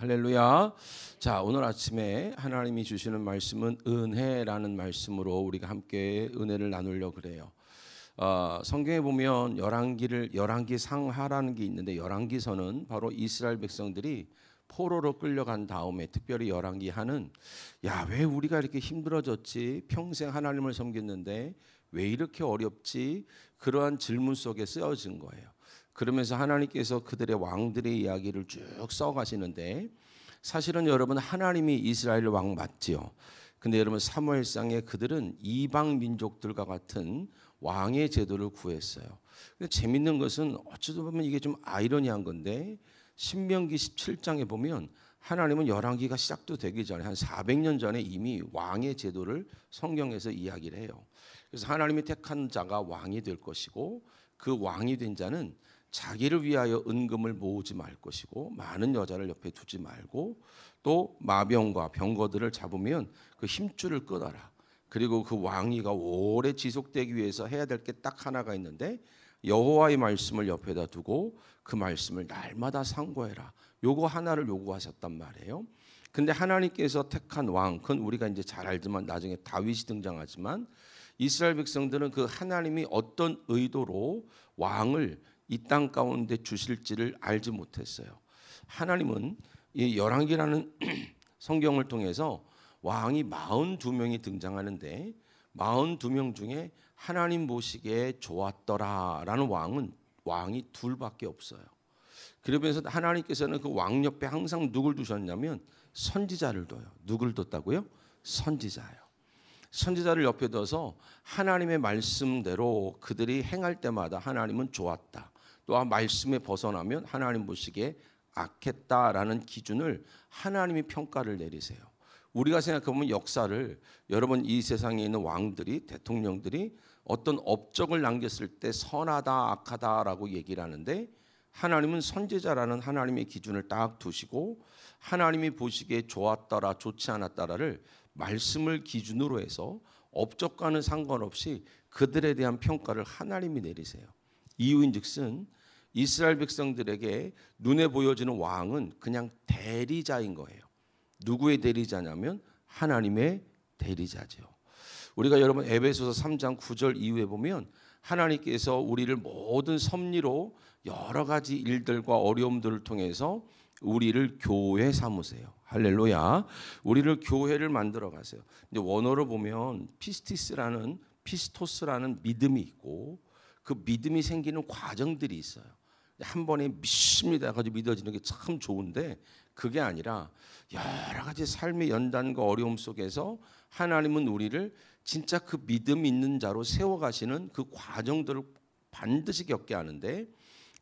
할렐루야. 자, 오늘 아침에 하나님이 주시는 말씀은 은혜라는 말씀으로 우리가 함께 은혜를 나누려고 그래요. 성경에 보면 열왕기 상하라는 게 있는데, 열왕기서는 바로 이스라엘 백성들이 포로로 끌려간 다음에, 특별히 열왕기 하는, 야, 왜 우리가 이렇게 힘들어졌지? 평생 하나님을 섬겼는데 왜 이렇게 어렵지? 그러한 질문 속에 쓰여진 거예요. 그러면서 하나님께서 그들의 왕들의 이야기를 쭉 써가시는데, 사실은 여러분, 하나님이 이스라엘 왕 맞지요. 근데 여러분, 사무엘상에 그들은 이방 민족들과 같은 왕의 제도를 구했어요. 근데 재밌는 것은 어쩌다 보면 이게 좀 아이러니한 건데, 신명기 17장에 보면 하나님은 열왕기가 시작도 되기 전에 한 400년 전에 이미 왕의 제도를 성경에서 이야기를 해요. 그래서 하나님이 택한 자가 왕이 될 것이고, 그 왕이 된 자는 자기를 위하여 은금을 모으지 말 것이고, 많은 여자를 옆에 두지 말고, 또 마병과 병거들을 잡으면 그 힘줄을 끊어라. 그리고 그 왕위가 오래 지속되기 위해서 해야 될 게 딱 하나가 있는데, 여호와의 말씀을 옆에다 두고 그 말씀을 날마다 상고해라. 요거 하나를 요구하셨단 말이에요. 근데 하나님께서 택한 왕, 그건 우리가 이제 잘 알지만 나중에 다윗이 등장하지만, 이스라엘 백성들은 그 하나님이 어떤 의도로 왕을 이 땅 가운데 주실지를 알지 못했어요. 하나님은 이 열왕기라는 성경을 통해서 왕이 42명이 등장하는데, 42명 중에 하나님 보시기에 좋았더라라는 왕이 둘밖에 없어요. 그러면서 하나님께서는 그 왕 옆에 항상 누굴 두셨냐면 선지자를 둬요. 누굴 뒀다고요? 선지자예요. 선지자를 옆에 둬서 하나님의 말씀대로 그들이 행할 때마다 하나님은 좋았다, 또한 말씀에 벗어나면 하나님 보시기에 악했다라는 기준을 하나님이 평가를 내리세요. 우리가 생각해보면 역사를, 여러분, 이 세상에 있는 왕들이, 대통령들이 어떤 업적을 남겼을 때 선하다 악하다라고 얘기를 하는데, 하나님은 선지자라는 하나님의 기준을 딱 두시고, 하나님이 보시기에 좋았더라 좋지 않았더라를 말씀을 기준으로 해서 업적과는 상관없이 그들에 대한 평가를 하나님이 내리세요. 이유인즉슨 이스라엘 백성들에게 눈에 보여지는 왕은 그냥 대리자인 거예요. 누구의 대리자냐면 하나님의 대리자죠. 우리가 여러분 에베소서 3장 9절 이후에 보면 하나님께서 우리를 모든 섭리로 여러 가지 일들과 어려움들을 통해서 우리를 교회 삼으세요. 할렐루야. 우리를 교회를 만들어 가세요. 이제 원어로 보면 피스토스라는 믿음이 있고, 그 믿음이 생기는 과정들이 있어요. 한 번에 믿습니다 가지고 믿어지는 게 참 좋은데, 그게 아니라 여러 가지 삶의 연단과 어려움 속에서 하나님은 우리를 진짜 그 믿음 있는 자로 세워가시는 그 과정들을 반드시 겪게 하는데,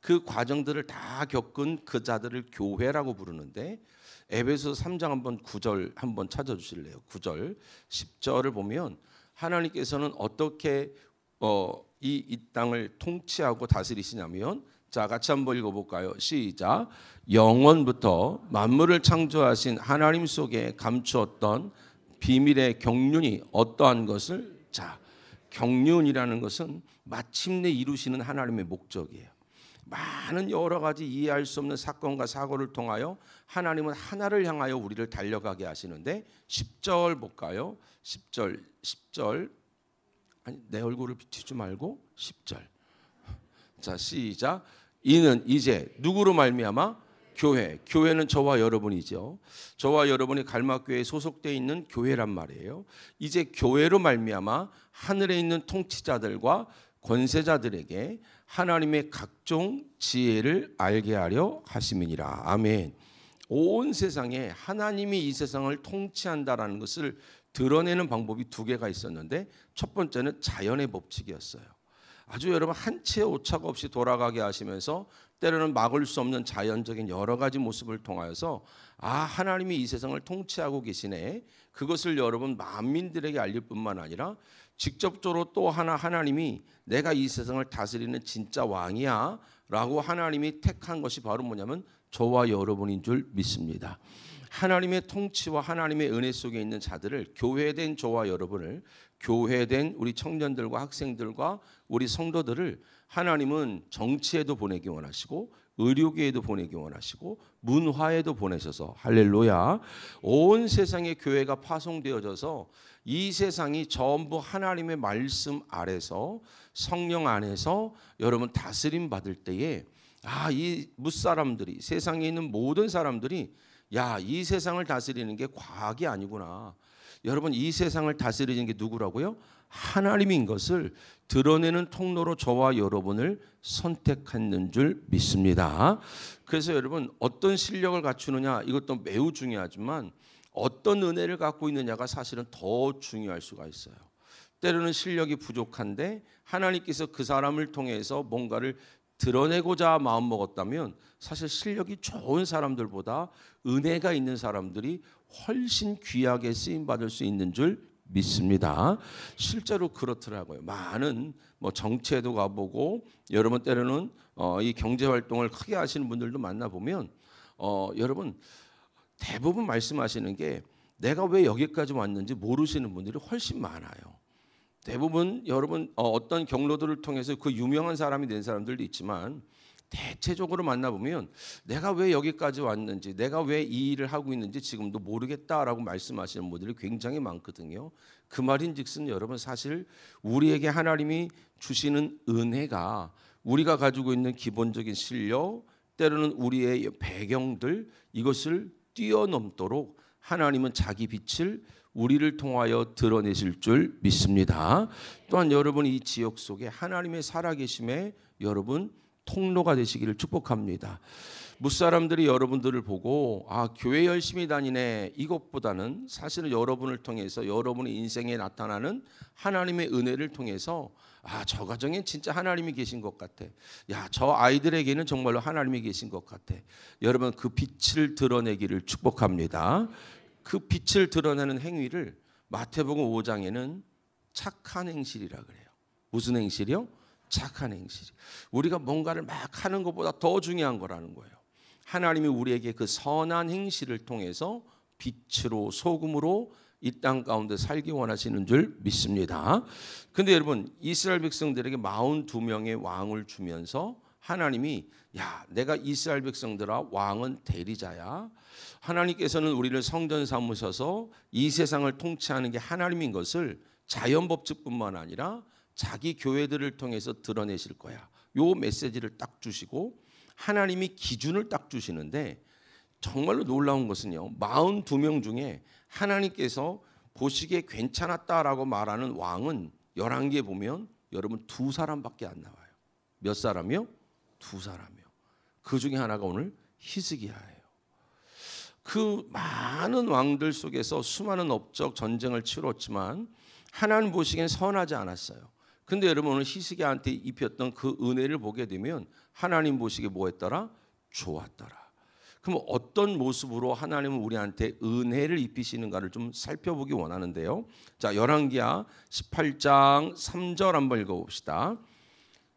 그 과정들을 다 겪은 그 자들을 교회라고 부르는데, 에베소서 3장 한번 9절 한번 찾아주실래요? 9절 10절을 보면 하나님께서는 어떻게 이 땅을 통치하고 다스리시냐면, 자, 같이 한번 읽어볼까요? 시작. 영원부터 만물을 창조하신 하나님 속에 감추었던 비밀의 경륜이 어떠한 것을, 자, 경륜이라는 것은 마침내 이루시는 하나님의 목적이에요. 많은 여러 가지 이해할 수 없는 사건과 사고를 통하여 하나님은 하나를 향하여 우리를 달려가게 하시는데, 10절 볼까요? 10절 아니, 내 얼굴을 비추지 말고 10절. 자, 시작. 이는 이제 누구로 말미암아? 교회는 저와 여러분이죠. 저와 여러분이 갈막교회에 소속되어 있는 교회란 말이에요. 이제 교회로 말미암아 하늘에 있는 통치자들과 권세자들에게 하나님의 각종 지혜를 알게 하려 하심이니라. 아멘. 온 세상에 하나님이 이 세상을 통치한다라는 것을 드러내는 방법이 두 개가 있었는데, 첫 번째는 자연의 법칙이었어요. 아주 여러분 한치의 오차가 없이 돌아가게 하시면서 때로는 막을 수 없는 자연적인 여러 가지 모습을 통하여서, 아, 하나님이 이 세상을 통치하고 계시네, 그것을 여러분 만민들에게 알릴 뿐만 아니라 직접적으로 또 하나님이 내가 이 세상을 다스리는 진짜 왕이야 라고 하나님이 택한 것이 바로 뭐냐면 저와 여러분인 줄 믿습니다. 하나님의 통치와 하나님의 은혜 속에 있는 자들을, 교회된 저와 여러분을, 교회된 우리 청년들과 학생들과 우리 성도들을 하나님은 정치에도 보내기 원하시고 의료계에도 보내기 원하시고 문화에도 보내셔서, 할렐루야, 온 세상의 교회가 파송되어져서 이 세상이 전부 하나님의 말씀 아래서 성령 안에서 여러분 다스림 받을 때에 이 무사람들이, 세상에 있는 모든 사람들이 이 세상을 다스리는 게 과학이 아니구나. 여러분, 이 세상을 다스리는 게 누구라고요? 하나님인 것을 드러내는 통로로 저와 여러분을 선택하는 줄 믿습니다. 그래서 여러분, 어떤 실력을 갖추느냐, 이것도 매우 중요하지만 어떤 은혜를 갖고 있느냐가 사실은 더 중요할 수가 있어요. 때로는 실력이 부족한데 하나님께서 그 사람을 통해서 뭔가를 드러내고자 마음먹었다면 사실 실력이 좋은 사람들보다 은혜가 있는 사람들이 훨씬 귀하게 쓰임받을 수 있는 줄 믿습니다. 실제로 그렇더라고요. 많은 정치에도 가보고 여러분 때로는 이 경제활동을 크게 하시는 분들도 만나보면 여러분 대부분 말씀하시는 게 내가 왜 여기까지 왔는지 모르시는 분들이 훨씬 많아요. 대부분 여러분 어떤 경로들을 통해서 그 유명한 사람이 된 사람들도 있지만 대체적으로 만나보면 내가 왜 여기까지 왔는지, 내가 왜 이 일을 하고 있는지 지금도 모르겠다라고 말씀하시는 분들이 굉장히 많거든요. 그 말인즉슨 여러분, 사실 우리에게 하나님이 주시는 은혜가 우리가 가지고 있는 기본적인 실력, 때로는 우리의 배경들, 이것을 뛰어넘도록 하나님은 자기 빛을 우리를 통하여 드러내실 줄 믿습니다. 또한 여러분이 이 지역 속에 하나님의 살아계심에 여러분 통로가 되시기를 축복합니다. 무사람들이 여러분들을 보고 교회 열심히 다니네, 이것보다는 사실은 여러분을 통해서 여러분의 인생에 나타나는 하나님의 은혜를 통해서 저 가정엔 진짜 하나님이 계신 것 같아. 저 아이들에게는 정말로 하나님이 계신 것 같아. 여러분 그 빛을 드러내기를 축복합니다. 그 빛을 드러내는 행위를 마태복음 5장에는 착한 행실이라 그래요. 무슨 행실이요? 착한 행실. 우리가 뭔가를 막 하는 것보다 더 중요한 거라는 거예요. 하나님이 우리에게 그 선한 행실을 통해서 빛으로 소금으로 이 땅 가운데 살기 원하시는 줄 믿습니다. 근데 여러분, 이스라엘 백성들에게 42명의 왕을 주면서 하나님이 내가 이스라엘 백성들아 왕은 대리자야. 하나님께서는 우리를 성전 삼으셔서 이 세상을 통치하는 게 하나님인 것을 자연 법칙뿐만 아니라 자기 교회들을 통해서 드러내실 거야. 요 메시지를 딱 주시고 하나님이 기준을 딱 주시는데 정말로 놀라운 것은요, 42명 중에 하나님께서 보시기에 괜찮았다라고 말하는 왕은 11개 보면 여러분 2사람밖에 안 나와요. 몇 사람이요? 2사람이요. 그 중에 하나가 오늘 히스기야예요. 그 많은 왕들 속에서 수많은 업적 전쟁을 치렀지만 하나님 보시기엔 선하지 않았어요. 근데 여러분 오늘 히스기야한테 입혔던 그 은혜를 보게 되면 하나님 보시기에 뭐했더라? 좋았더라. 그럼 어떤 모습으로 하나님은 우리한테 은혜를 입히시는가를 좀 살펴보기 원하는데요. 자, 열왕기하 18장 3절 한번 읽어봅시다.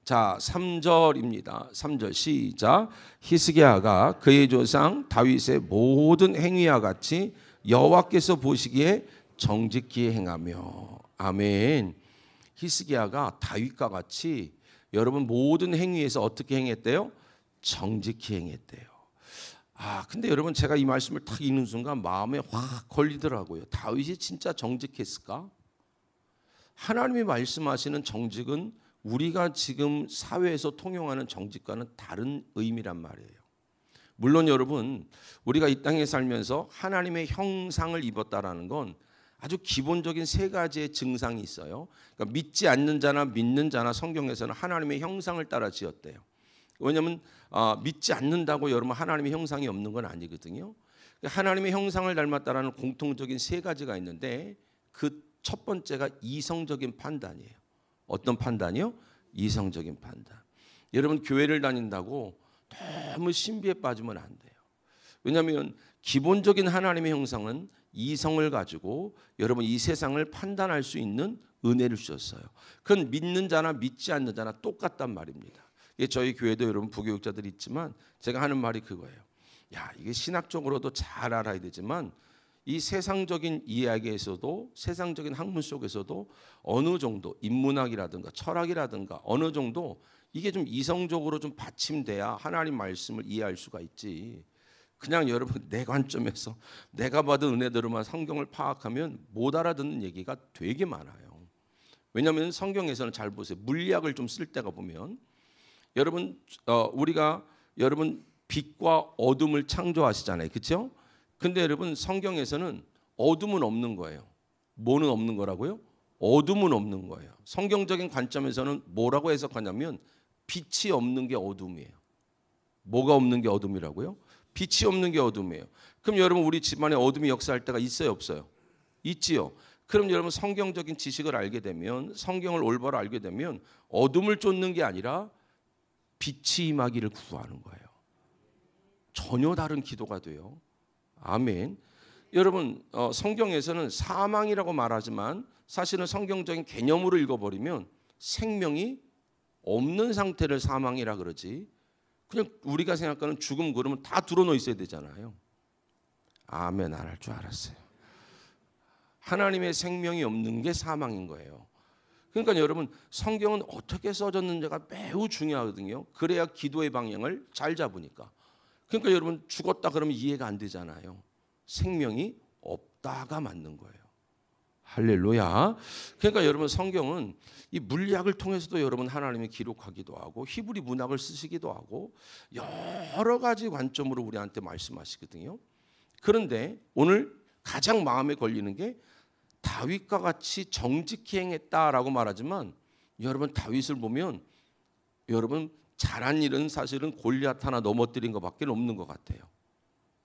자, 3절입니다. 3절 시작. 히스기야가 그의 조상 다윗의 모든 행위와 같이 여호와께서 보시기에 정직히 행하며. 아멘. 히스기야가 다윗과 같이 여러분 모든 행위에서 어떻게 행했대요? 정직히 행했대요. 근데 여러분 제가 이 말씀을 딱 읽는 순간 마음에 확 걸리더라고요. 다윗이 진짜 정직했을까? 하나님이 말씀하시는 정직은 우리가 지금 사회에서 통용하는 정직과는 다른 의미란 말이에요. 물론 여러분 우리가 이 땅에 살면서 하나님의 형상을 입었다라는 건 아주 기본적인 3가지의 증상이 있어요. 그러니까 믿지 않는 자나 믿는 자나 성경에서는 하나님의 형상을 따라 지었대요. 왜냐하면 믿지 않는다고 여러분 하나님의 형상이 없는 건 아니거든요. 하나님의 형상을 닮았다라는 공통적인 3가지가 있는데 그 첫 번째가 이성적인 판단이에요. 어떤 판단이요? 이성적인 판단. 여러분 교회를 다닌다고 너무 신비에 빠지면 안 돼요. 왜냐하면 기본적인 하나님의 형상은 이성을 가지고 여러분 이 세상을 판단할 수 있는 은혜를 주셨어요. 그건 믿는 자나 믿지 않는 자나 똑같단 말입니다. 저희 교회도 여러분 부교육자들이 있지만 제가 하는 말이 그거예요. 야, 이게 신학적으로도 잘 알아야 되지만 이 세상적인 이야기에서도 세상적인 학문 속에서도 어느 정도 인문학이라든가 철학이라든가 어느 정도 이게 좀 이성적으로 좀 받침돼야 하나님 말씀을 이해할 수가 있지. 그냥 여러분 내 관점에서 내가 받은 은혜대로만 성경을 파악하면 못 알아듣는 얘기가 되게 많아요. 왜냐하면 성경에서는 잘 보세요. 물리학을 좀 쓸 때가 보면 여러분 우리가 여러분 빛과 어둠을 창조하시잖아요. 그렇죠? 근데 여러분 성경에서는 어둠은 없는 거예요. 뭐는 없는 거라고요? 어둠은 없는 거예요. 성경적인 관점에서는 뭐라고 해석하냐면 빛이 없는 게 어둠이에요. 뭐가 없는 게 어둠이라고요? 빛이 없는 게 어둠이에요. 그럼 여러분 우리 집안에 어둠이 역사할 때가 있어요, 없어요? 있지요. 그럼 여러분 성경적인 지식을 알게 되면 성경을 올바로 알게 되면 어둠을 쫓는 게 아니라 빛이 임하기를 구하는 거예요. 전혀 다른 기도가 돼요. 아멘. 여러분 성경에서는 사망이라고 말하지만 사실은 성경적인 개념으로 읽어버리면 생명이 없는 상태를 사망이라 그러지. 그냥 우리가 생각하는 죽음 그러면 다 드러놓여 있어야 되잖아요. 아멘 안 할 줄 알았어요. 하나님의 생명이 없는 게 사망인 거예요. 그러니까 여러분 성경은 어떻게 써졌는지가 매우 중요하거든요. 그래야 기도의 방향을 잘 잡으니까. 그러니까 여러분 죽었다 그러면 이해가 안 되잖아요. 생명이 없다가 맞는 거예요. 할렐루야. 그러니까 여러분 성경은 이 물리학을 통해서도 여러분 하나님이 기록하기도 하고 히브리 문학을 쓰시기도 하고 여러 가지 관점으로 우리한테 말씀하시거든요. 그런데 오늘 가장 마음에 걸리는 게 다윗과 같이 정직히 행했다라고 말하지만 여러분 다윗을 보면 여러분 잘한 일은 사실은 골리앗 하나 넘어뜨린 것밖에 없는 것 같아요.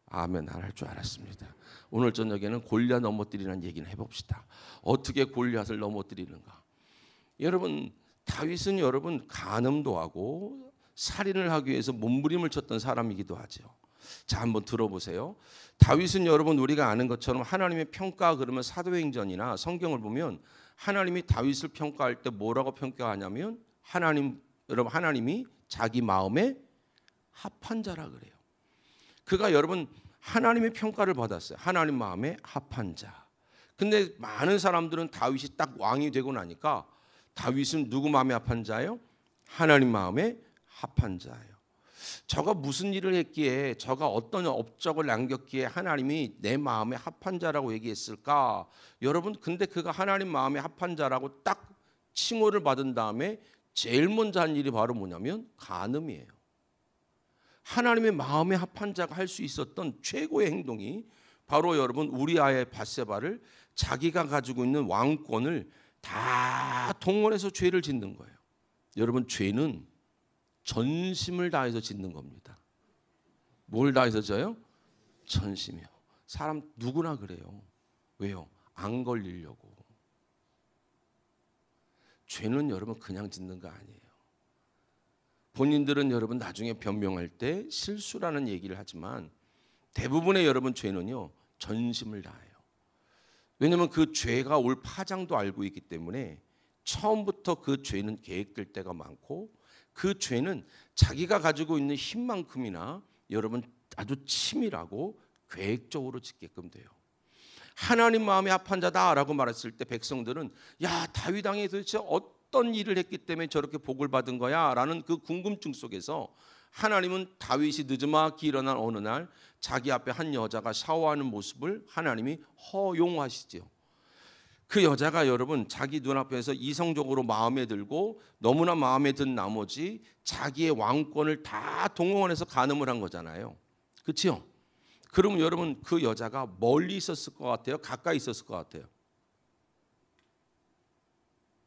아멘 안 할 줄 알았습니다. 오늘 저녁에는 골리앗 넘어뜨리는 얘기는 해봅시다. 어떻게 골리앗을 넘어뜨리는가. 여러분 다윗은 여러분 간음도 하고 살인을 하기 위해서 몸부림을 쳤던 사람이기도 하죠. 자 한번 들어보세요. 다윗은 여러분 우리가 아는 것처럼 하나님의 평가 그러면 사도행전이나 성경을 보면 하나님이 다윗을 평가할 때 뭐라고 평가하냐면 여러분 하나님이 자기 마음에 합한 자라 그래요. 그가 여러분 하나님의 평가를 받았어요. 하나님 마음에 합한 자. 근데 많은 사람들은 다윗이 딱 왕이 되고 나니까 다윗은 누구 마음에 합한 자예요? 하나님 마음에 합한 자예요. 저가 무슨 일을 했기에 저가 어떤 업적을 남겼기에 하나님이 내 마음에 합한 자라고 얘기했을까? 여러분 근데 그가 하나님 마음에 합한 자라고 딱 칭호를 받은 다음에 제일 먼저 한 일이 바로 뭐냐면 간음이에요. 하나님의 마음에 합한 자가 할 수 있었던 최고의 행동이 바로 여러분 우리아의 밧세바를 자기가 가지고 있는 왕권을 다 동원해서 죄를 짓는 거예요. 여러분 죄는 전심을 다해서 짓는 겁니다. 뭘 다해서 져요? 전심이요. 사람 누구나 그래요. 왜요? 안 걸리려고. 죄는 여러분 그냥 짓는 거 아니에요. 본인들은 여러분 나중에 변명할 때 실수라는 얘기를 하지만 대부분의 여러분 죄는요 전심을 다해요. 왜냐하면 그 죄가 올 파장도 알고 있기 때문에 처음부터 그 죄는 계획될 때가 많고 그 죄는 자기가 가지고 있는 힘만큼이나 여러분 아주 치밀하고 계획적으로 짓게끔 돼요. 하나님 마음에 합한 자다라고 말했을 때 백성들은 야 다윗 왕이 도대체 어떤 일을 했기 때문에 저렇게 복을 받은 거야 라는 그 궁금증 속에서 하나님은 다윗이 늦지막히 일어난 어느 날 자기 앞에 한 여자가 샤워하는 모습을 하나님이 허용하시죠. 그 여자가 여러분 자기 눈앞에서 이성적으로 마음에 들고 너무나 마음에 든 나머지 자기의 왕권을 다 동원해서 간음을 한 거잖아요. 그렇죠? 그러면 여러분 그 여자가 멀리 있었을 것 같아요? 가까이 있었을 것 같아요?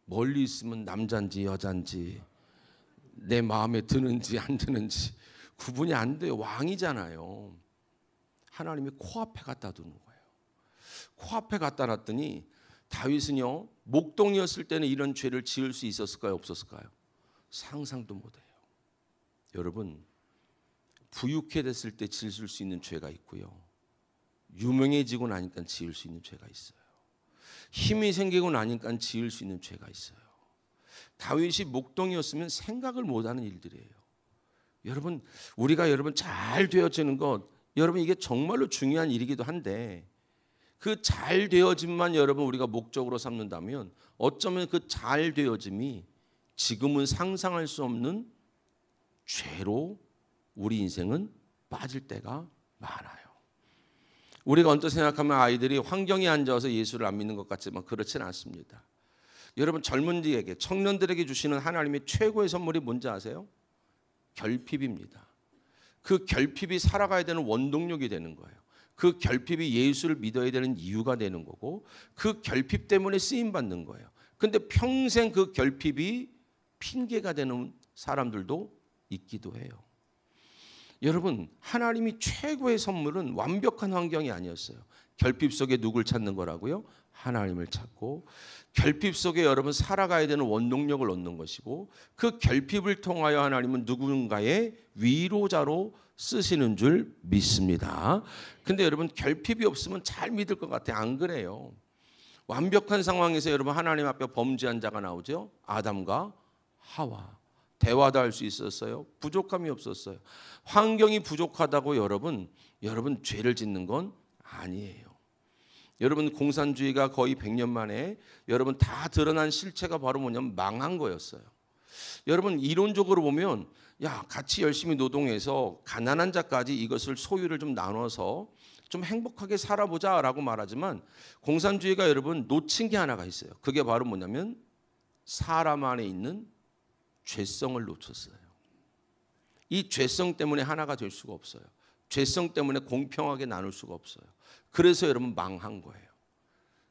멀리 있으면 남잔지 여잔지 내 마음에 드는지 안 드는지 구분이 안 돼요. 왕이잖아요. 하나님이 코앞에 갖다 두는 거예요. 코앞에 갖다 놨더니 다윗은요 목동이었을 때는 이런 죄를 지을 수 있었을까요? 없었을까요? 상상도 못해요. 여러분 부유케 됐을 때 지을 수 있는 죄가 있고요. 유명해지고 나니까 지을 수 있는 죄가 있어요. 힘이 생기고 나니까 지을 수 있는 죄가 있어요. 다윗이 목동이었으면 생각을 못하는 일들이에요. 여러분 우리가 여러분 잘 되어지는 것 여러분 이게 정말로 중요한 일이기도 한데 그 잘 되어짐만 여러분 우리가 목적으로 삼는다면 어쩌면 그 잘 되어짐이 지금은 상상할 수 없는 죄로 우리 인생은 빠질 때가 많아요. 우리가 언뜻 생각하면 아이들이 환경에 앉아서 예수를 안 믿는 것 같지만 그렇지는 않습니다. 여러분 젊은이에게 청년들에게 주시는 하나님의 최고의 선물이 뭔지 아세요? 결핍입니다. 그 결핍이 살아가야 되는 원동력이 되는 거예요. 그 결핍이 예수를 믿어야 되는 이유가 되는 거고 그 결핍 때문에 쓰임 받는 거예요. 근데 평생 그 결핍이 핑계가 되는 사람들도 있기도 해요. 여러분 하나님이 최고의 선물은 완벽한 환경이 아니었어요. 결핍 속에 누굴 찾는 거라고요? 하나님을 찾고 결핍 속에 여러분 살아가야 되는 원동력을 얻는 것이고 그 결핍을 통하여 하나님은 누군가의 위로자로 쓰시는 줄 믿습니다. 근데 여러분 결핍이 없으면 잘 믿을 것 같아요. 안 그래요? 완벽한 상황에서 여러분 하나님 앞에 범죄한 자가 나오죠. 아담과 하와. 대화도 할 수 있었어요. 부족함이 없었어요. 환경이 부족하다고 여러분 죄를 짓는 건 아니에요. 여러분 공산주의가 거의 100년 만에 여러분 다 드러난 실체가 바로 뭐냐면 망한 거였어요. 여러분 이론적으로 보면 야 같이 열심히 노동해서 가난한 자까지 이것을 소유를 좀 나눠서 좀 행복하게 살아보자라고 말하지만 공산주의가 여러분 놓친 게 하나가 있어요. 그게 바로 뭐냐면 사람 안에 있는 죄성을 놓쳤어요. 이 죄성 때문에 하나가 될 수가 없어요. 죄성 때문에 공평하게 나눌 수가 없어요. 그래서 여러분 망한 거예요.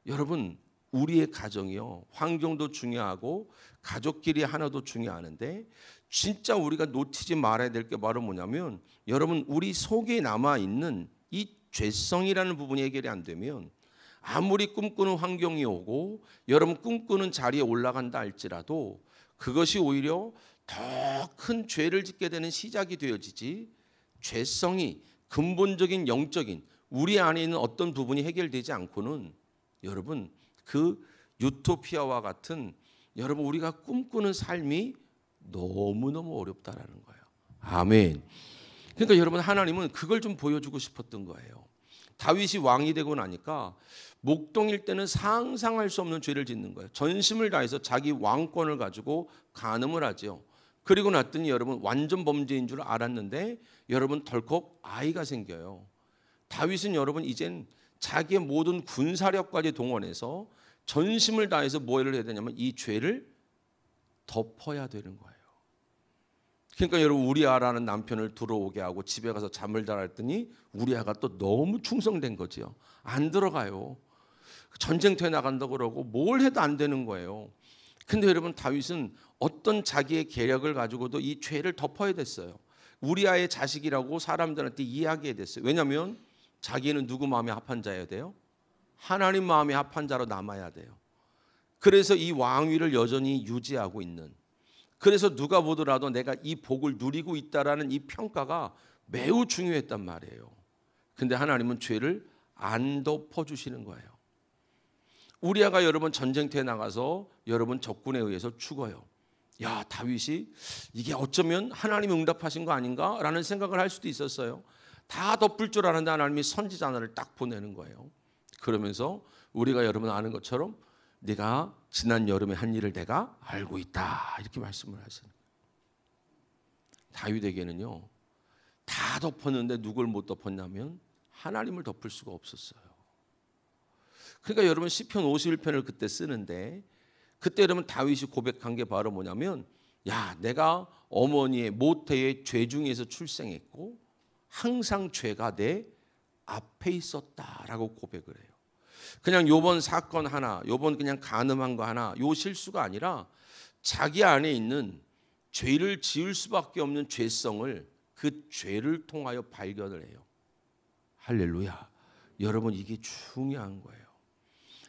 여러분 우리의 가정이요 환경도 중요하고 가족끼리 하나도 중요하는데 진짜 우리가 놓치지 말아야 될 게 바로 뭐냐면 여러분 우리 속에 남아있는 이 죄성이라는 부분이 해결이 안 되면 아무리 꿈꾸는 환경이 오고 여러분 꿈꾸는 자리에 올라간다 할지라도 그것이 오히려 더 큰 죄를 짓게 되는 시작이 되어지지 죄성이 근본적인 영적인 우리 안에 있는 어떤 부분이 해결되지 않고는 여러분 그 유토피아와 같은 여러분 우리가 꿈꾸는 삶이 너무너무 어렵다라는 거예요. 아멘. 그러니까 여러분 하나님은 그걸 좀 보여주고 싶었던 거예요. 다윗이 왕이 되고 나니까 목동일 때는 상상할 수 없는 죄를 짓는 거예요. 전심을 다해서 자기 왕권을 가지고 간음을 하죠. 그리고 났더니 여러분 완전 범죄인 줄 알았는데 여러분 덜컥 아이가 생겨요. 다윗은 여러분 이젠 자기의 모든 군사력까지 동원해서 전심을 다해서 뭐를 해야 되냐면 이 죄를 덮어야 되는 거예요. 그러니까 여러분 우리아라는 남편을 들어오게 하고 집에 가서 잠을 자라 했더니 우리아가 또 너무 충성된 거죠. 안 들어가요. 전쟁터에 나간다고 그러고 뭘 해도 안 되는 거예요. 근데 여러분 다윗은 어떤 자기의 계략을 가지고도 이 죄를 덮어야 됐어요. 우리아의 자식이라고 사람들한테 이야기해야 됐어요. 왜냐하면 자기는 누구 마음에 합한 자여야 돼요? 하나님 마음에 합한 자로 남아야 돼요. 그래서 이 왕위를 여전히 유지하고 있는, 그래서 누가 보더라도 내가 이 복을 누리고 있다라는 이 평가가 매우 중요했단 말이에요. 근데 하나님은 죄를 안 덮어주시는 거예요. 우리아가 여러분 전쟁터에 나가서 여러분 적군에 의해서 죽어요. 야 다윗이 이게 어쩌면 하나님이 응답하신 거 아닌가라는 생각을 할 수도 있었어요. 다 덮을 줄 아는데 하나님이 선지자 하나를 딱 보내는 거예요. 그러면서 우리가 여러분 아는 것처럼 네가 지난 여름에 한 일을 내가 알고 있다 이렇게 말씀을 하시는 거예요. 다윗에게는요 다 덮었는데 누굴 못 덮었냐면 하나님을 덮을 수가 없었어요. 그러니까 여러분 시편 51편을 그때 쓰는데 그때 여러분 다윗이 고백한 게 바로 뭐냐면 야 내가 어머니의 모태의 죄 중에서 출생했고 항상 죄가 내 앞에 있었다라고 고백을 해요. 그냥 요번 사건 하나, 요번 그냥 간음한 거 하나, 요 실수가 아니라 자기 안에 있는 죄를 지을 수밖에 없는 죄성을 그 죄를 통하여 발견을 해요. 할렐루야. 여러분 이게 중요한 거예요.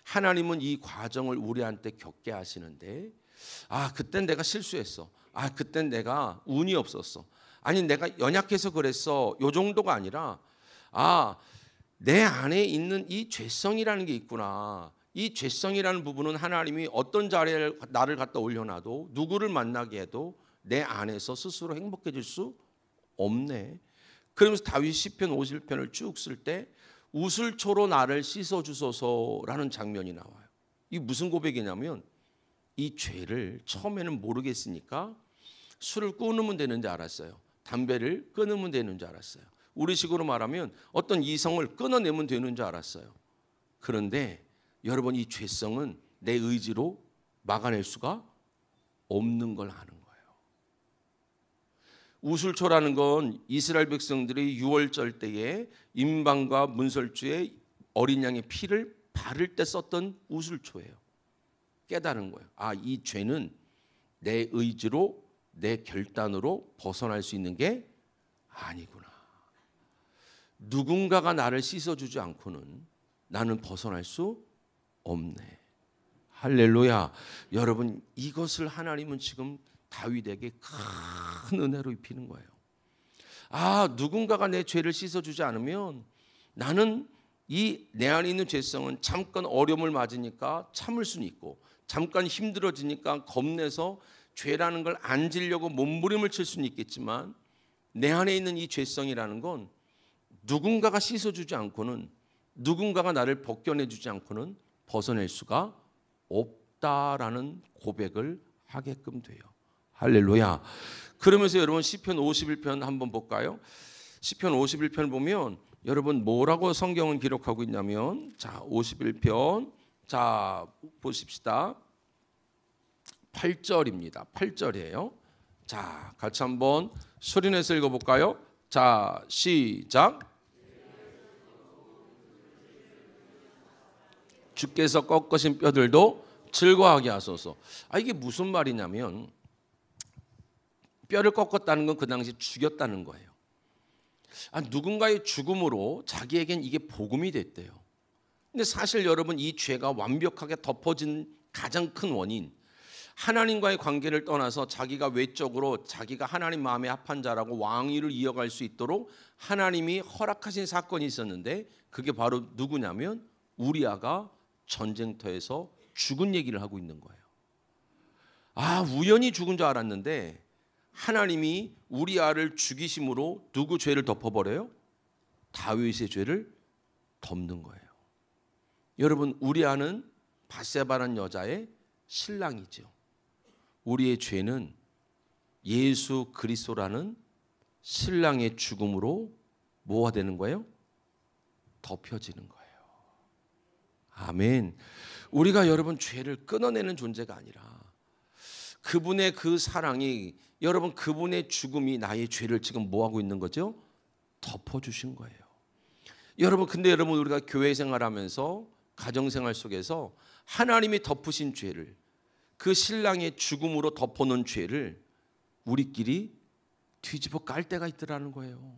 하나님은 이 과정을 우리한테 겪게 하시는데 아 그땐 내가 실수했어. 아 그땐 내가 운이 없었어. 아니 내가 연약해서 그랬어. 요 정도가 아니라 아 내 안에 있는 이 죄성이라는 게 있구나. 이 죄성이라는 부분은 하나님이 어떤 자리에 나를 갖다 올려놔도 누구를 만나게 해도 내 안에서 스스로 행복해질 수 없네. 그러면서 다윗이 시편 51편을 쭉 쓸 때 우슬초로 나를 씻어 주소서라는 장면이 나와요. 이게 무슨 고백이냐면 이 죄를 처음에는 모르겠으니까 술을 끊으면 되는 줄 알았어요. 담배를 끊으면 되는 줄 알았어요. 우리식으로 말하면 어떤 이성을 끊어내면 되는 줄 알았어요. 그런데 여러분, 이 죄성은 내 의지로 막아낼 수가 없는 걸 아는 거예요. 우슬초라는 건 이스라엘 백성들이 유월절 때에 임방과 문설주에 어린 양의 피를 바를 때 썼던 우슬초예요. 깨달은 거예요. 아, 이 죄는 내 의지로, 내 결단으로 벗어날 수 있는 게 아니구나. 누군가가 나를 씻어주지 않고는 나는 벗어날 수 없네. 할렐루야. 여러분, 이것을 하나님은 지금 다윗에게 큰 은혜로 입히는 거예요. 아, 누군가가 내 죄를 씻어주지 않으면 나는 이 내 안에 있는 죄성은 잠깐 어려움을 맞으니까 참을 수는 있고, 잠깐 힘들어지니까 겁내서 죄라는 걸 안 지려고 몸부림을 칠 수는 있겠지만, 내 안에 있는 이 죄성이라는 건 누군가가 씻어주지 않고는, 누군가가 나를 벗겨내주지 않고는 벗어낼 수가 없다라는 고백을 하게끔 돼요. 할렐루야. 그러면서 여러분, 시편 51편 한번 볼까요? 시편 51편 보면 여러분 뭐라고 성경은 기록하고 있냐면, 자, 51편, 자, 보십시다. 8절입니다. 8절이에요. 자, 같이 한번 소리내서 읽어볼까요? 자, 시작. 주께서 꺾으신 뼈들도 즐거워하게 하소서. 아, 이게 무슨 말이냐면, 뼈를 꺾었다는 건 그 당시 죽였다는 거예요. 아, 누군가의 죽음으로 자기에겐 이게 복음이 됐대요. 근데 사실 여러분, 이 죄가 완벽하게 덮어진 가장 큰 원인, 하나님과의 관계를 떠나서 자기가 외적으로 자기가 하나님 마음에 합한 자라고 왕위를 이어갈 수 있도록 하나님이 허락하신 사건이 있었는데, 그게 바로 누구냐면 우리아가 전쟁터에서 죽은 얘기를 하고 있는 거예요. 아, 우연히 죽은 줄 알았는데 하나님이 우리아를 죽이심으로 누구 죄를 덮어버려요? 다윗의 죄를 덮는 거예요. 여러분, 우리아는 밧세바라는 여자의 신랑이죠. 우리의 죄는 예수 그리스도라는 신랑의 죽음으로 뭐가 되는 거예요? 덮여지는 거예요. 아멘. 우리가 여러분 죄를 끊어내는 존재가 아니라 그분의 그 사랑이, 여러분 그분의 죽음이 나의 죄를 지금 뭐하고 있는 거죠? 덮어주신 거예요. 여러분, 근데 여러분, 우리가 교회 생활하면서 가정생활 속에서 하나님이 덮으신 죄를, 그 신랑의 죽음으로 덮어놓은 죄를 우리끼리 뒤집어 깔 때가 있더라는 거예요.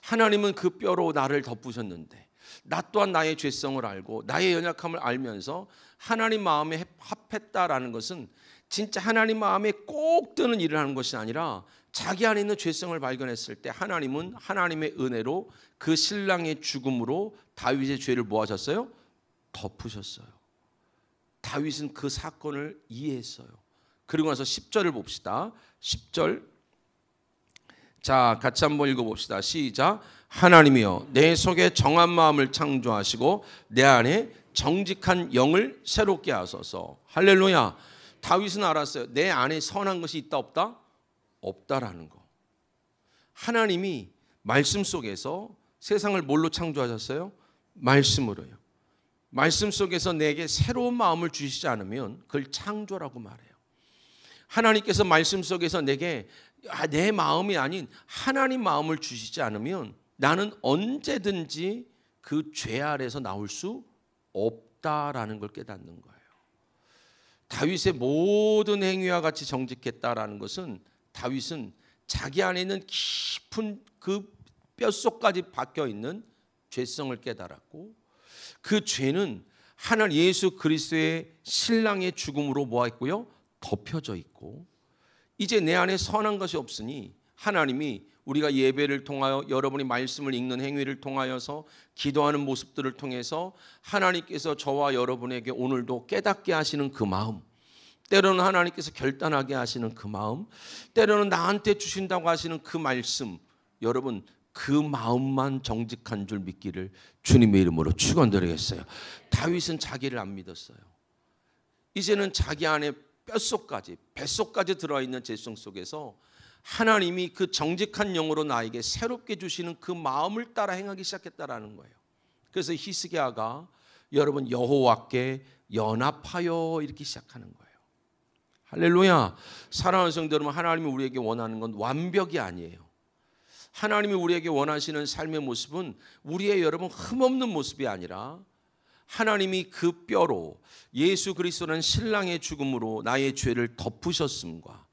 하나님은 그 뼈로 나를 덮으셨는데 나 또한 나의 죄성을 알고 나의 연약함을 알면서 하나님 마음에 합했다라는 것은 진짜 하나님 마음에 꼭 드는 일을 하는 것이 아니라 자기 안에 있는 죄성을 발견했을 때 하나님은 하나님의 은혜로 그 신랑의 죽음으로 다윗의 죄를 뭐 하셨어요? 덮으셨어요. 다윗은 그 사건을 이해했어요. 그리고 나서 10절을 봅시다. 10절. 자, 같이 한번 읽어봅시다. 시작. 하나님이여, 내 속에 정한 마음을 창조하시고 내 안에 정직한 영을 새롭게 하소서. 할렐루야. 다윗은 알았어요. 내 안에 선한 것이 있다 없다? 없다라는 거. 하나님이 말씀 속에서 세상을 뭘로 창조하셨어요? 말씀으로요. 말씀 속에서 내게 새로운 마음을 주시지 않으면 그걸 창조라고 말해요. 하나님께서 말씀 속에서 내게 내 마음이 아닌 하나님 마음을 주시지 않으면 나는 언제든지 그 죄 아래에서 나올 수 없다라는 걸 깨닫는 거예요. 다윗의 모든 행위와 같이 정직했다라는 것은, 다윗은 자기 안에 있는 깊은 그 뼛속까지 박혀 있는 죄성을 깨달았고, 그 죄는 하나님 예수 그리스도의 신랑의 죽음으로 뭐했고요? 덮여져 있고, 이제 내 안에 선한 것이 없으니 하나님이 우리가 예배를 통하여, 여러분이 말씀을 읽는 행위를 통하여서, 기도하는 모습들을 통해서 하나님께서 저와 여러분에게 오늘도 깨닫게 하시는 그 마음, 때로는 하나님께서 결단하게 하시는 그 마음, 때로는 나한테 주신다고 하시는 그 말씀, 여러분 그 마음만 정직한 줄 믿기를 주님의 이름으로 축원드리겠어요. 다윗은 자기를 안 믿었어요. 이제는 자기 안에 뼛속까지 뱃속까지 들어있는 죄성 속에서 하나님이 그 정직한 영으로 나에게 새롭게 주시는 그 마음을 따라 행하기 시작했다라는 거예요. 그래서 히스기야가 여러분 여호와께 연합하여 이렇게 시작하는 거예요. 할렐루야. 사랑하는 성도 여러분, 하나님이 우리에게 원하는 건 완벽이 아니에요. 하나님이 우리에게 원하시는 삶의 모습은 우리의 여러분 흠없는 모습이 아니라 하나님이 그 뼈로 예수 그리스도라는 신랑의 죽음으로 나의 죄를 덮으셨음과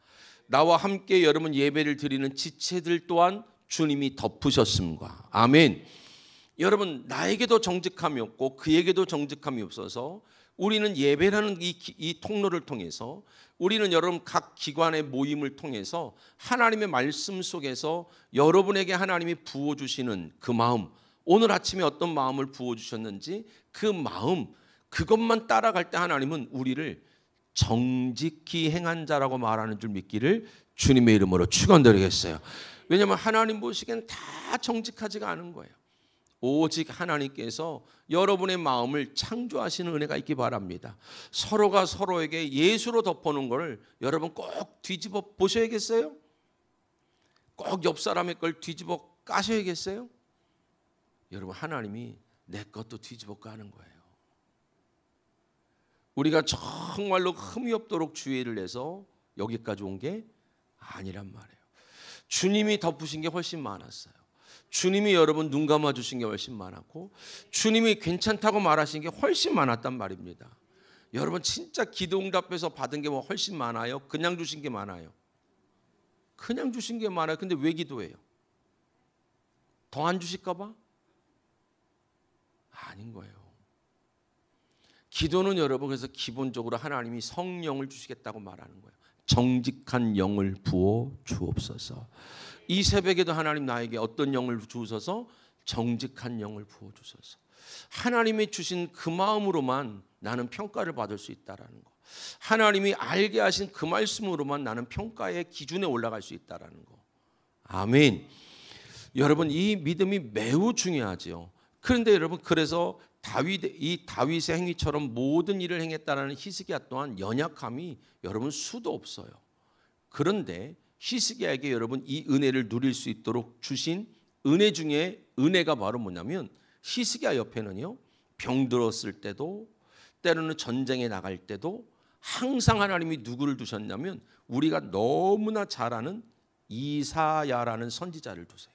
나와 함께 여러분 예배를 드리는 지체들 또한 주님이 덮으셨음과 아멘. 여러분 나에게도 정직함이 없고 그에게도 정직함이 없어서 우리는 예배라는 이 통로를 통해서 우리는 여러분 각 기관의 모임을 통해서 하나님의 말씀 속에서 여러분에게 하나님이 부어주시는 그 마음, 오늘 아침에 어떤 마음을 부어주셨는지 그 마음, 그것만 따라갈 때 하나님은 우리를 정직히 행한 자라고 말하는 줄 믿기를 주님의 이름으로 축원드리겠어요. 왜냐하면 하나님 보시기에는 다 정직하지가 않은 거예요. 오직 하나님께서 여러분의 마음을 창조하시는 은혜가 있기 바랍니다. 서로가 서로에게 예수로 덮어놓은 걸 여러분 꼭 뒤집어 보셔야겠어요? 꼭 옆 사람의 걸 뒤집어 까셔야겠어요? 여러분 하나님이 내 것도 뒤집어 까는 거예요. 우리가 정말로 흠이 없도록 주의를 해서 여기까지 온 게 아니란 말이에요. 주님이 덮으신 게 훨씬 많았어요. 주님이 여러분 눈 감아주신 게 훨씬 많았고 주님이 괜찮다고 말하신 게 훨씬 많았단 말입니다. 여러분 진짜 기도응답해서 받은 게 뭐 훨씬 많아요? 그냥 주신 게 많아요? 그냥 주신 게 많아요. 근데 왜 기도해요? 더 안 주실까 봐? 아닌 거예요. 기도는 여러분 그래서 기본적으로 하나님이 성령을 주시겠다고 말하는 거예요. 정직한 영을 부어 주옵소서. 이 새벽에도 하나님 나에게 어떤 영을 주셔서 정직한 영을 부어 주셔서 하나님이 주신 그 마음으로만 나는 평가를 받을 수 있다라는 거. 하나님이 알게 하신 그 말씀으로만 나는 평가의 기준에 올라갈 수 있다라는 거. 아멘. 여러분 이 믿음이 매우 중요하지요. 그런데 여러분 그래서 이 다윗의 행위처럼 모든 일을 행했다라는 히스기야 또한 연약함이 여러분 수도 없어요. 그런데 히스기야에게 여러분 이 은혜를 누릴 수 있도록 주신 은혜 중에 은혜가 바로 뭐냐면 히스기야 옆에는요 병들었을 때도 때로는 전쟁에 나갈 때도 항상 하나님이 누구를 두셨냐면 우리가 너무나 잘 아는 이사야라는 선지자를 두세요.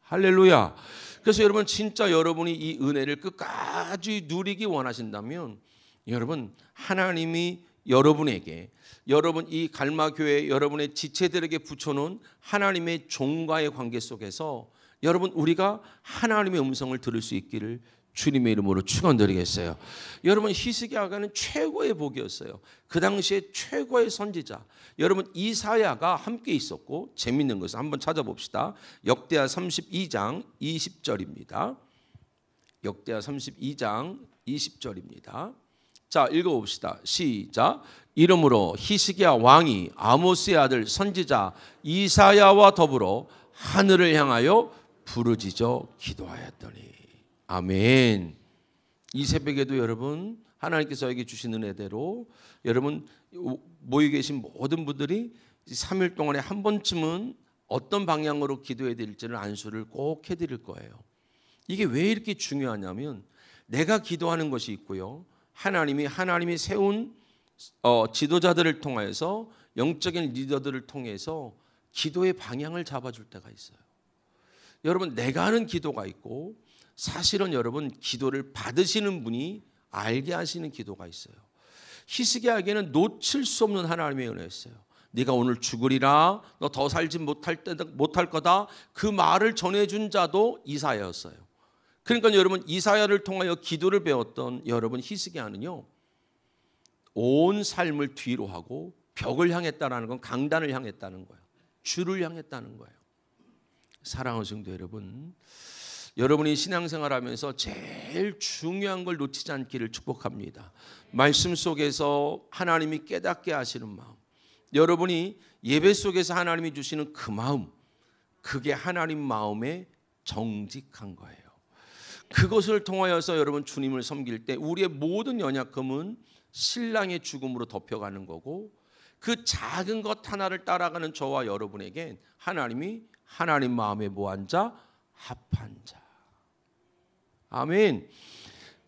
할렐루야. 그래서 여러분 진짜 여러분이 이 은혜를 끝까지 누리기 원하신다면 여러분 하나님이 여러분에게 여러분 이 갈마교회 여러분의 지체들에게 붙여놓은 하나님의 종과의 관계 속에서 여러분 우리가 하나님의 음성을 들을 수 있기를 주님의 이름으로 축원드리겠어요. 여러분 히스기야가는 최고의 복이었어요. 그 당시에 최고의 선지자 여러분 이사야가 함께 있었고 재밌는 것을 한번 찾아봅시다. 역대하 32장 20절입니다. 역대하 32장 20절입니다. 자 읽어봅시다. 시작. 이러므로 히스기야 왕이 아모스의 아들 선지자 이사야와 더불어 하늘을 향하여 부르짖어 기도하였더니 아멘. 이 새벽에도 여러분 하나님께서 저에게 주신 은혜대로 여러분 모여 계신 모든 분들이 3일 동안에 한 번쯤은 어떤 방향으로 기도해야 될지를 안수를 꼭 해드릴 거예요. 이게 왜 이렇게 중요하냐면 내가 기도하는 것이 있고요. 하나님이 세운 지도자들을 통해서 영적인 리더들을 통해서 기도의 방향을 잡아줄 때가 있어요. 여러분 내가 하는 기도가 있고 사실은 여러분 기도를 받으시는 분이 알게 하시는 기도가 있어요. 히스기야에게는 놓칠 수 없는 하나님의 은혜였어요. 네가 오늘 죽으리라 너 더 살지 못할 거다 그 말을 전해준 자도 이사야였어요. 그러니까 여러분 이사야를 통하여 기도를 배웠던 여러분 히스기야는요 온 삶을 뒤로 하고 벽을 향했다는 건 강단을 향했다는 거예요. 주를 향했다는 거예요. 사랑하는 성도 여러분, 여러분이 신앙생활하면서 제일 중요한 걸 놓치지 않기를 축복합니다. 말씀 속에서 하나님이 깨닫게 하시는 마음, 여러분이 예배 속에서 하나님이 주시는 그 마음, 그게 하나님 마음에 정직한 거예요. 그것을 통하여서 여러분 주님을 섬길 때 우리의 모든 연약함은 신랑의 죽음으로 덮여가는 거고, 그 작은 것 하나를 따라가는 저와 여러분에겐 하나님이 하나님 마음에 뭐한 자? 합한 자. 아멘.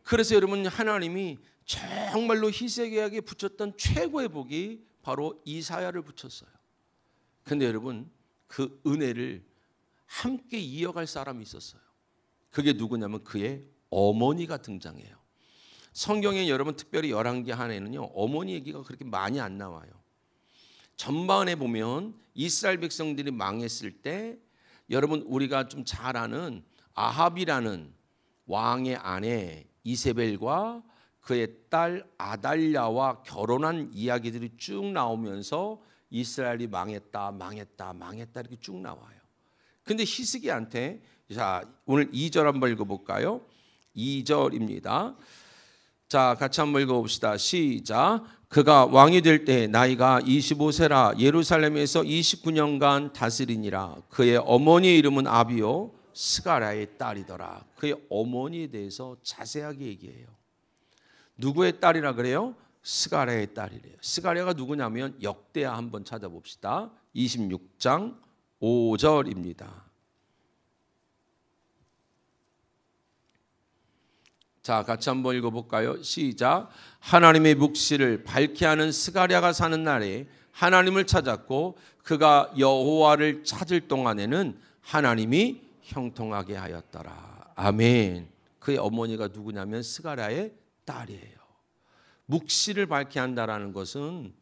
그래서 여러분, 하나님이 정말로 히스기야에게 붙였던 최고의 복이 바로 이사야를 붙였어요. 근데 여러분, 그 은혜를 함께 이어갈 사람이 있었어요. 그게 누구냐면 그의 어머니가 등장해요. 성경에 여러분 특별히 열왕기 하에는요 어머니 얘기가 그렇게 많이 안 나와요. 전반에 보면 이스라엘 백성들이 망했을 때 여러분 우리가 좀 잘 아는 아합이라는 왕의 아내 이세벨과 그의 딸 아달랴와 결혼한 이야기들이 쭉 나오면서 이스라엘이 망했다 이렇게 쭉 나와요. 근데 히스기야한테, 자 오늘 2절 한번 읽어볼까요? 2절입니다. 자 같이 한번 읽어봅시다. 시작. 그가 왕이 될 때 나이가 25세라 예루살렘에서 29년간 다스리니라. 그의 어머니의 이름은 아비요 스가랴의 딸이더라. 그의 어머니에 대해서 자세하게 얘기해요. 누구의 딸이라 그래요? 스가랴의 딸이래요. 스가랴가 누구냐면 역대하 한번 찾아봅시다. 26장 5절입니다. 자 같이 한번 읽어볼까요? 시작. 하나님의 묵시를 밝게 하는 스가랴가 사는 날에 하나님을 찾았고 그가 여호와를 찾을 동안에는 하나님이 형통하게 하였더라. 아멘. 그의 어머니가 누구냐면 스가랴의 딸이에요. 묵시를 밝게 한다라는 것은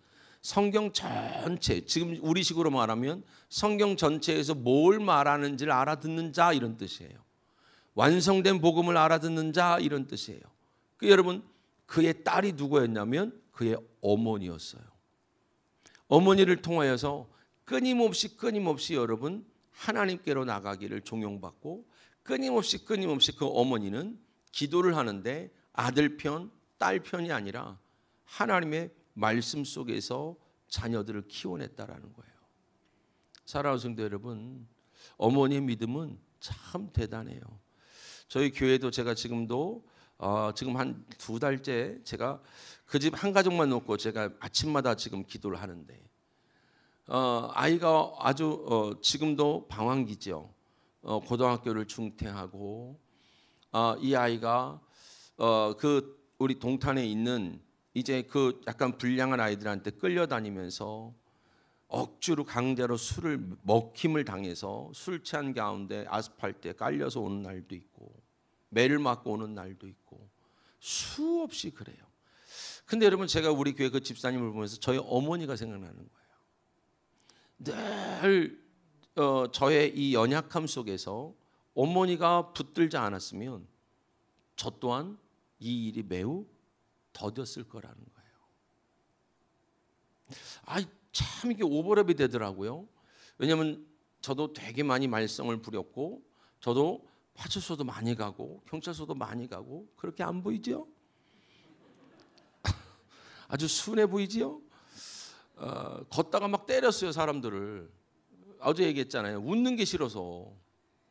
성경 전체, 지금 우리식으로 말하면 성경 전체에서 뭘 말하는지를 알아듣는 자 이런 뜻이에요. 완성된 복음을 알아듣는 자 이런 뜻이에요. 여러분 그의 딸이 누구였냐면 그의 어머니였어요. 어머니를 통하여서 끊임없이 여러분 하나님께로 나가기를 종용받고, 끊임없이 그 어머니는 기도를 하는데 아들 편, 딸 편이 아니라 하나님의 말씀 속에서 자녀들을 키워냈다라는 거예요. 사랑하는 성도 여러분, 어머니의 믿음은 참 대단해요. 저희 교회도 제가 지금도 지금 한 2달째 제가 그 집 한 가족만 놓고 제가 아침마다 지금 기도를 하는데 아이가 아주 지금도 방황기죠. 고등학교를 중퇴하고 이 아이가 그 우리 동탄에 있는 이제 그 약간 불량한 아이들한테 끌려다니면서 억지로 강제로 술을 먹힘을 당해서 술 취한 가운데 아스팔트에 깔려서 오는 날도 있고 매를 맞고 오는 날도 있고 수없이 그래요. 근데 여러분 제가 우리 교회 그 집사님을 보면서 저희 어머니가 생각나는 거예요. 늘 저의 이 연약함 속에서 어머니가 붙들지 않았으면 저 또한 이 일이 매우 더뎠을 거라는 거예요. 참 이게 오버랩이 되더라고요. 왜냐하면 저도 되게 많이 말썽을 부렸고 저도 파출소도 많이 가고 경찰서도 많이 가고 그렇게 안 보이죠? 아주 순해 보이지요? 걷다가 막 때렸어요 사람들을. 어제 얘기했잖아요. 웃는 게 싫어서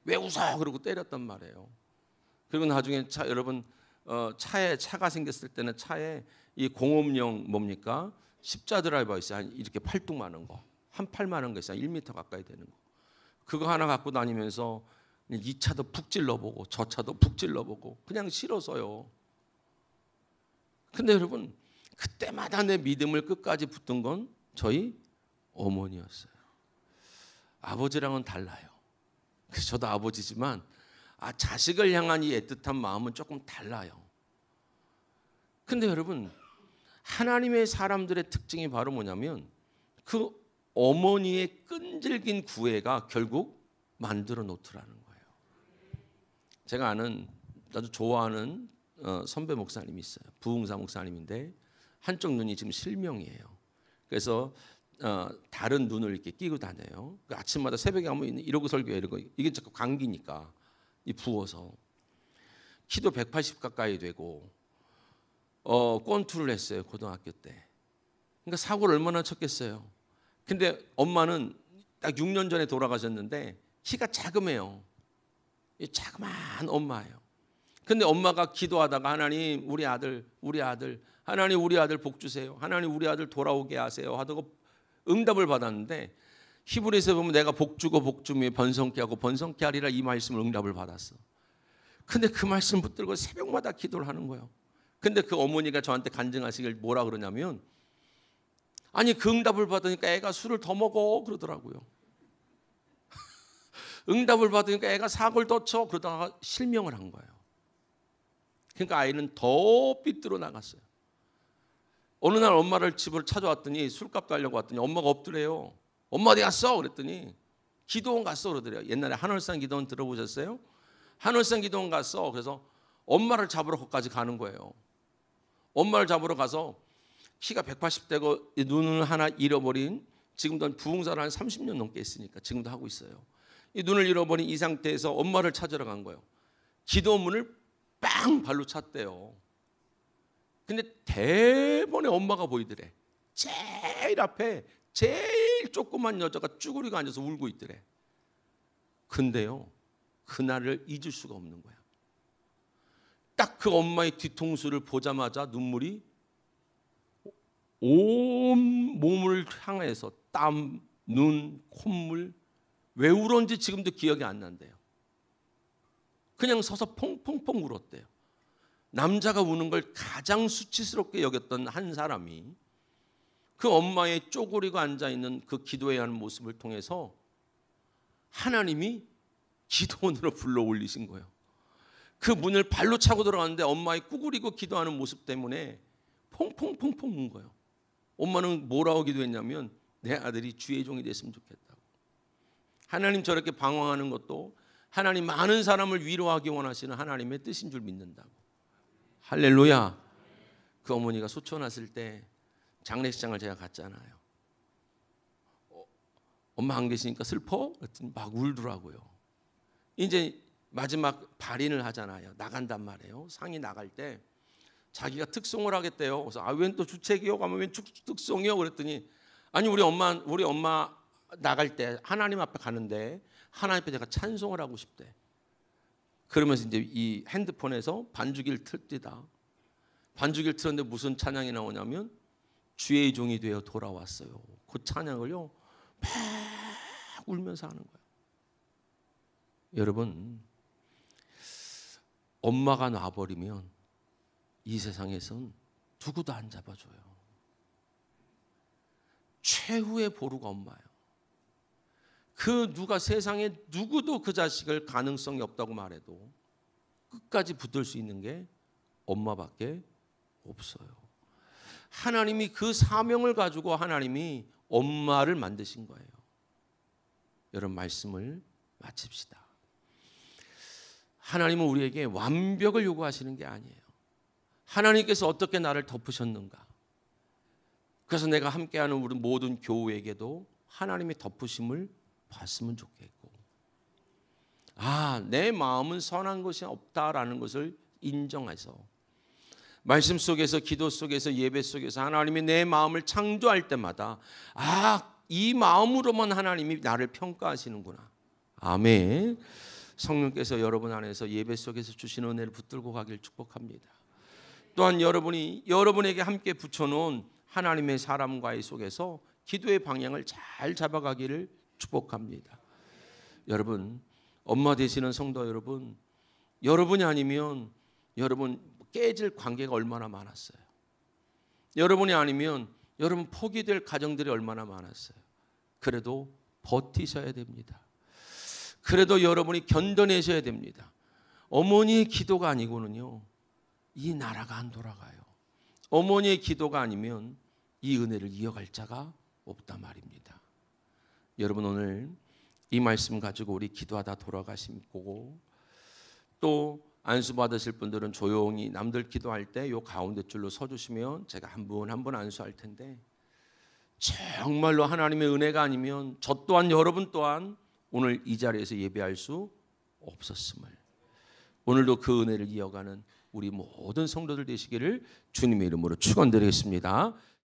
왜 웃어? 그러고 때렸단 말이에요. 그리고 나중에 여러분 차에 차가 생겼을 때는 차에 이 공업용 뭡니까? 십자 드라이버 있어요. 이렇게 팔뚝만한 거, 한 팔만한 거 있어요. 1m 가까이 되는 거. 그거 하나 갖고 다니면서 이 차도 푹 찔러보고 저 차도 푹 찔러보고 그냥 싫어서요. 근데 여러분 그때마다 내 믿음을 끝까지 붙든 건 저희 어머니였어요. 아버지랑은 달라요. 그래서 저도 아버지지만 자식을 향한 이 애틋한 마음은 조금 달라요. 근데 여러분 하나님의 사람들의 특징이 바로 뭐냐면 그 어머니의 끈질긴 구애가 결국 만들어 놓더라는 거예요. 제가 아는 아주 좋아하는 선배 목사님이 있어요. 부흥사 목사님인데 한쪽 눈이 지금 실명이에요. 그래서 다른 눈을 이렇게 끼고 다녀요. 아침마다 새벽에 하면 이러고 설교해 이러고 이게 자꾸 감기니까 이 부어서 키도 180 가까이 되고 권투를 했어요 고등학교 때. 그러니까 사고를 얼마나 쳤겠어요. 근데 엄마는 딱 6년 전에 돌아가셨는데 키가 자그매요. 이 자그마한 엄마예요. 근데 엄마가 기도하다가 하나님 우리 아들 하나님 우리 아들 복 주세요. 하나님 우리 아들 돌아오게 하세요 하다가 응답을 받았는데 히브리서에 보면 내가 복 주고 복 주며 번성케 하고 번성케 하리라 이 말씀을 응답을 받았어. 근데 그 말씀 붙들고 새벽마다 기도를 하는 거예요. 근데 그 어머니가 저한테 간증하시길 뭐라 그러냐면 아니 그 응답을 받으니까 애가 술을 더 먹어 그러더라고요. 응답을 받으니까 애가 사고를 더 쳐 그러다가 실명을 한 거예요. 그러니까 아이는 더 삐뚤어 나갔어요. 어느 날 엄마를 집으로 찾아왔더니 술값도 하려고 왔더니 엄마가 없더래요. 엄마 어디 갔어? 그랬더니 기도원 갔어 그러더래요. 옛날에 한월산 기도원 들어보셨어요? 한월산 기도원 갔어. 그래서 엄마를 잡으러 거기까지 가는 거예요. 엄마를 잡으러 가서 키가 180대고 눈을 하나 잃어버린 지금도 부흥사를 한 30년 넘게 했으니까 지금도 하고 있어요. 이 눈을 잃어버린 이 상태에서 엄마를 찾으러 간 거예요. 기도문을 빵 발로 찼대요. 근데 대번에 엄마가 보이더래. 제일 앞에 제일 조그만 여자가 쭈그리고 앉아서 울고 있더래. 근데요 그날을 잊을 수가 없는 거야. 딱 그 엄마의 뒤통수를 보자마자 눈물이 온 몸을 향해서 땀, 눈, 콧물 왜 울었는지 지금도 기억이 안 난대요. 그냥 서서 펑펑펑 울었대요. 남자가 우는 걸 가장 수치스럽게 여겼던 한 사람이 그 엄마의 쪼그리고 앉아있는 그 기도해야 하는 모습을 통해서 하나님이 기도원으로 불러 올리신 거예요. 그 문을 발로 차고 들어갔는데 엄마의 꾸그리고 기도하는 모습 때문에 퐁퐁퐁퐁 운 거예요. 엄마는 뭐라고 기도했냐면 내 아들이 주의 종이 됐으면 좋겠다고. 하나님 저렇게 방황하는 것도 하나님 많은 사람을 위로하기 원하시는 하나님의 뜻인 줄 믿는다고. 할렐루야. 그 어머니가 소초 났을 때 장례식장을 제가 갔잖아요. 엄마 안 계시니까 슬퍼? 그랬더니 막 울더라고요. 이제 마지막 발인을 하잖아요. 나간단 말이에요. 상이 나갈 때 자기가 특송을 하겠대요. 그래서 웬 또 주책이요? 가면 웬 특송이요? 그랬더니 아니 우리 엄마 나갈 때 하나님 앞에 가는데 하나님 앞에 제가 찬송을 하고 싶대. 그러면서 이제 이 핸드폰에서 반주기를 틀디다. 반주기를 틀었는데 무슨 찬양이 나오냐면 주의 종이 되어 돌아왔어요. 그 찬양을요 막 울면서 하는 거예요. 여러분 엄마가 놔버리면 이 세상에선 누구도 안 잡아줘요. 최후의 보루가 엄마예요. 그 누가 세상에 누구도 그 자식을 가능성이 없다고 말해도 끝까지 붙들 수 있는 게 엄마밖에 없어요. 하나님이 그 사명을 가지고 하나님이 엄마를 만드신 거예요. 여러분 말씀을 마칩시다. 하나님은 우리에게 완벽을 요구하시는 게 아니에요. 하나님께서 어떻게 나를 덮으셨는가. 그래서 내가 함께하는 우리 모든 교우에게도 하나님의 덮으심을 봤으면 좋겠고, 내 마음은 선한 것이 없다라는 것을 인정해서 말씀 속에서 기도 속에서 예배 속에서 하나님이 내 마음을 창조할 때마다 이 마음으로만 하나님이 나를 평가하시는구나. 아멘. 성령께서 여러분 안에서 예배 속에서 주시는 은혜를 붙들고 가길 축복합니다. 또한 여러분에게 함께 붙여놓은 하나님의 사람과의 속에서 기도의 방향을 잘 잡아가기를 축복합니다. 여러분 엄마 되시는 성도 여러분, 여러분이 아니면 여러분 깨질 관계가 얼마나 많았어요. 여러분이 아니면 여러분 포기될 가정들이 얼마나 많았어요. 그래도 버티셔야 됩니다. 그래도 여러분이 견뎌내셔야 됩니다. 어머니의 기도가 아니고는요 이 나라가 안 돌아가요. 어머니의 기도가 아니면 이 은혜를 이어갈 자가 없단 말입니다. 여러분 오늘 이 말씀 가지고 우리 기도하다 돌아가시고, 또 안수 받으실 분들은 조용히 남들 기도할 때 요 가운데 줄로 서주시면 제가 한 분 한 분 안수할 텐데, 정말로 하나님의 은혜가 아니면 저 또한 여러분 또한 오늘 이 자리에서 예배할 수 없었음을, 오늘도 그 은혜를 이어가는 우리 모든 성도들 되시기를 주님의 이름으로 축원드리겠습니다.